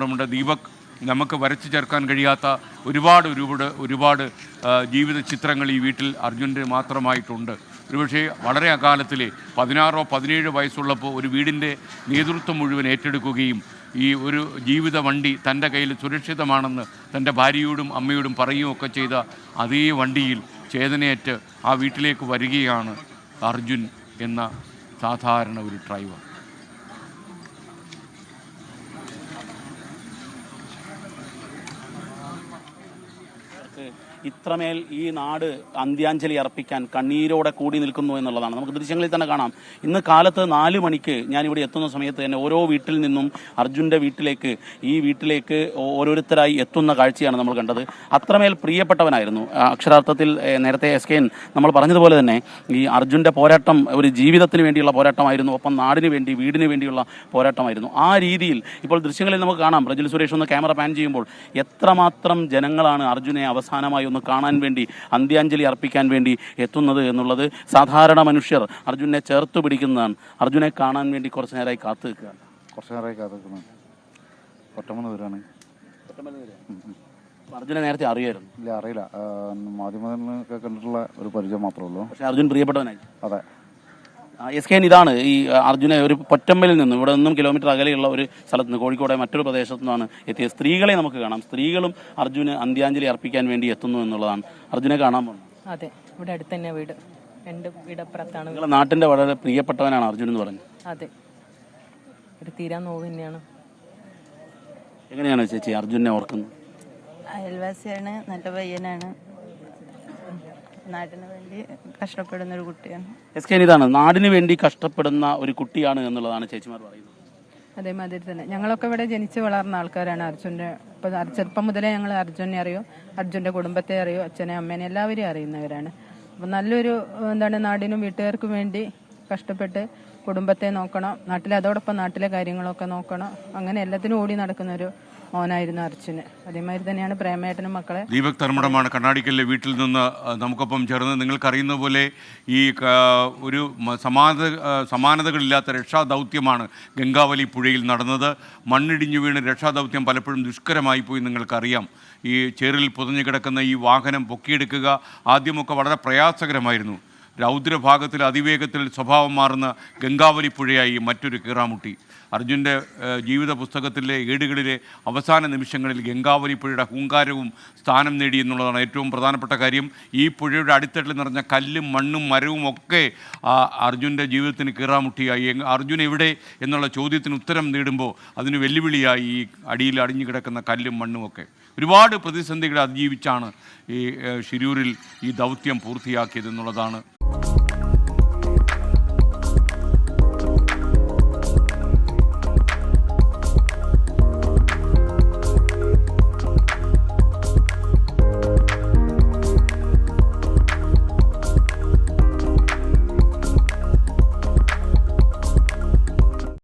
നമ്മുടെ ദീപക് നമുക്ക് വരച്ചു ചേർക്കാൻ കഴിയാത്ത ഒരുപാട് ജീവിത ചിത്രങ്ങൾ ഈ വീട്ടിൽ അർജുൻ്റെ മാത്രമായിട്ടുണ്ട്. ഒരുപക്ഷെ വളരെ അകാലത്തിലെ 16-17 വയസ്സുള്ളപ്പോൾ ഒരു വീടിൻ്റെ നേതൃത്വം മുഴുവൻ ഏറ്റെടുക്കുകയും ഈ ഒരു ജീവിത വണ്ടി തൻ്റെ കയ്യിൽ സുരക്ഷിതമാണെന്ന് തൻ്റെ ഭാര്യയോടും അമ്മയോടും പറയുകയൊക്കെ ചെയ്ത അതേ വണ്ടിയിൽ ചേതനയേറ്റ് ആ വീട്ടിലേക്ക് വരികയാണ് അർജുൻ എന്ന സാധാരണ ഒരു ഡ്രൈവർ. ഇത്രമേൽ ഈ നാട് അന്ത്യാഞ്ജലി അർപ്പിക്കാൻ കണ്ണീരോടെ കൂടി നിൽക്കുന്നു എന്നുള്ളതാണ്. നമുക്ക് ദൃശ്യങ്ങളിൽ തന്നെ കാണാം. ഇന്ന് കാലത്ത് 4 മണിക്ക് ഞാനിവിടെ എത്തുന്ന സമയത്ത് തന്നെ ഓരോ വീട്ടിൽ നിന്നും അർജുൻ്റെ വീട്ടിലേക്ക് ഓരോരുത്തരായി എത്തുന്ന കാഴ്ചയാണ് നമ്മൾ കണ്ടത്. അത്രമേൽ പ്രിയപ്പെട്ടവനായിരുന്നു. അക്ഷരാർത്ഥത്തിൽ നേരത്തെ SKN നമ്മൾ പറഞ്ഞതുപോലെ തന്നെ ഈ അർജുൻ്റെ പോരാട്ടം ഒരു ജീവിതത്തിന് വേണ്ടിയുള്ള പോരാട്ടമായിരുന്നു, ഒപ്പം നാടിന് വേണ്ടി വീടിന് വേണ്ടിയുള്ള പോരാട്ടമായിരുന്നു. ആ രീതിയിൽ ഇപ്പോൾ ദൃശ്യങ്ങളിൽ നമുക്ക് കാണാം. പ്രജിൽ സുരേഷ് ഒന്ന് ക്യാമറ പാൻ ചെയ്യുമ്പോൾ എത്രമാത്രം ജനങ്ങളാണ് അർജുനെ അവസാനമായി ഒന്ന് കാണാൻ വേണ്ടി, അന്ത്യാഞ്ജലി അർപ്പിക്കാൻ വേണ്ടി എത്തുന്നത് എന്നുള്ളത് സാധാരണ മനുഷ്യർ അർജുനെ ചേർത്ത് പിടിക്കുന്നതാണ്. അർജുനെ കാണാൻ വേണ്ടി കുറച്ച് നേരമായി കാത്തു നിൽക്കുകയാണ്. അർജുനെ നേരത്തെ അറിയായിരുന്നു? ഇല്ല, അറിയില്ല. മാധ്യമങ്ങളൊക്കെ കണ്ടിട്ടുള്ള ഒരു പരിചയം മാത്രമേ ഉള്ളൂ. പക്ഷേ അർജുൻ പ്രിയപ്പെട്ടവനായി. അതെ. SKN ഇതാണ് ഈ അർജുനെ ഒരു പൊറ്റമ്പലിൽ നിന്നും ഇവിടെ നിന്നും കിലോമീറ്റർ അകലെയുള്ള ഒരു സ്ഥലത്ത് നിന്ന്, കോഴിക്കോടെ മറ്റൊരു പ്രദേശത്തു നിന്നാണ് എത്തിയത്. സ്ത്രീകളെ നമുക്ക് കാണാം. സ്ത്രീകളും അർജുന് അന്ത്യാഞ്ജലി അർപ്പിക്കാൻ വേണ്ടി എത്തുന്നു എന്നുള്ളതാണ്. അർജുനെ കാണാൻ പോകുന്നത്. അതെ, ഇവിടെ അടുത്ത് തന്നെ വീട്, എൻ്റെ വീടപ്പുറത്താണ്. നിങ്ങളുടെ നാട്ടിൻ്റെ വളരെ പ്രിയപ്പെട്ടവനാണ് അർജുൻ എന്ന് പറഞ്ഞു. അതെ, ഒരു തീരാൻ നോവ് തന്നെയാണ്. എങ്ങനെയാണ് ചേച്ചി അർജുനെ ഓർക്കുന്നത്? അയൽവാസിയാണ്, നല്ല പയ്യനാണ്, നാടിന് വേണ്ടി കഷ്ടപ്പെടുന്ന ഒരു കുട്ടിയാണ്. SKN ഇതാണ്, നാടിന് വേണ്ടി കഷ്ടപ്പെടുന്ന ഒരു കുട്ടിയാണ് എന്നുള്ളതാണ് ചേച്ചിമാർ പറയുന്നത്. അതേമാതിരി തന്നെ ഞങ്ങളൊക്കെ ഇവിടെ ജനിച്ച് വളർന്ന ആൾക്കാരാണ്. അർജുൻ്റെ ഇപ്പോൾ ചെറുപ്പം മുതലേ ഞങ്ങൾ അർജുനെ അറിയും, അർജുൻ്റെ കുടുംബത്തെ അറിയും, അച്ഛനെ അമ്മേനെ എല്ലാവരെയും അറിയുന്നവരാണ്. അപ്പം നല്ലൊരു നാടിനും വീട്ടുകാർക്കും വേണ്ടി കഷ്ടപ്പെട്ട് കുടുംബത്തെ നോക്കണം, അതോടൊപ്പം നാട്ടിലെ കാര്യങ്ങളൊക്കെ നോക്കണം, അങ്ങനെ എല്ലാത്തിനും ഓടി നടക്കുന്നൊരു മോനായിരുന്നു അർജുന്. അതേമാതിരി തന്നെയാണ് പ്രേമേട്ടനും മക്കളെ. ദീപക് തർമ്മടമാണ് കണ്ണാടിക്കലിലെ വീട്ടിൽ നിന്ന് നമുക്കൊപ്പം ചേർന്ന്. നിങ്ങൾക്കറിയുന്ന പോലെ ഈ ഒരു സമാനതകളില്ലാത്ത രക്ഷാദൗത്യമാണ് ഗംഗാവലി പുഴയിൽ നടന്നത്. മണ്ണിടിഞ്ഞു വീണ് രക്ഷാദൗത്യം പലപ്പോഴും ദുഷ്കരമായി പോയി നിങ്ങൾക്കറിയാം. ഈ ചേറിൽ പുതഞ്ഞു കിടക്കുന്ന ഈ വാഹനം പൊക്കിയെടുക്കുക ആദ്യമൊക്കെ വളരെ പ്രയാസകരമായിരുന്നു. രൗദ്രഭാഗത്തിൽ അതിവേഗത്തിൽ സ്വഭാവം മാറുന്ന ഗംഗാവലി പുഴയായി മറ്റൊരു കീറാമുട്ടി. അർജുൻ്റെ ജീവിത പുസ്തകത്തിലെ ഏടുകളിലെ അവസാന നിമിഷങ്ങളിൽ ഗംഗാവലി പുഴയുടെ ഹൂങ്കാരവും സ്ഥാനം നേടി എന്നുള്ളതാണ് ഏറ്റവും പ്രധാനപ്പെട്ട കാര്യം. ഈ പുഴയുടെ അടിത്തട്ടിൽ നിറഞ്ഞ കല്ലും മണ്ണും മരവും ഒക്കെ അർജുൻ്റെ ജീവിതത്തിന് കീറാമുട്ടിയായി. അർജുൻ എവിടെ എന്നുള്ള ചോദ്യത്തിന് ഉത്തരം നേടുമ്പോൾ അതിന് വെല്ലുവിളിയായി ഈ അടിയിൽ അടിഞ്ഞു കിടക്കുന്ന കല്ലും മണ്ണും ഒക്കെ. ഒരുപാട് പ്രതിസന്ധികളെ അതിജീവിച്ചാണ് ഈ ഷിരൂരിൽ ഈ ദൗത്യം പൂർത്തിയാക്കിയതെന്നുള്ളതാണ്